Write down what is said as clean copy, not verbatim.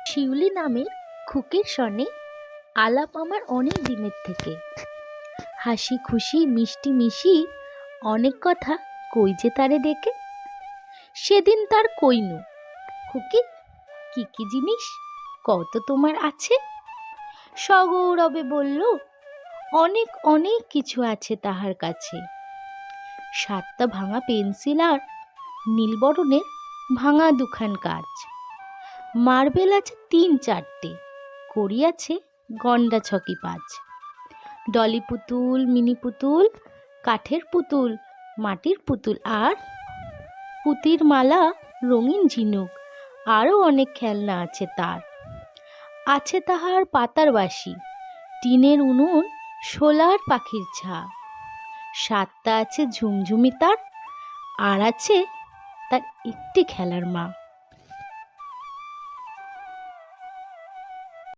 শিউলি নামের খুকির সনে আলাপ আমার অনেক দিনের থেকে। হাসি খুশি মিষ্টি মিশি অনেক কথা কই যে তারে ডেকে। সেদিন তার কইনু, খুকি কি কি জিনিস কত তোমার আছে। সগৌরবে বলল, অনেক অনেক কিছু আছে তাহার কাছে। 7টা ভাঙা পেন্সিল আর নীলবরণের ভাঙা দুখান কাজ। মার্বেল আছে 3-4টে, কড়ি আছে গন্ডা 6-5। ডলি পুতুল, মিনি পুতুল, কাঠের পুতুল, মাটির পুতুল আর পুতির মালা, রঙিন ঝিনুক, আরও অনেক খেলনা আছে তার। আছে তাহার পাতার বাঁশি, টিনের উনুন, শোলার পাখির ছা। 7টা আছে ঝুমঝুমি তার, আর আছে তার একটি খেলার মা।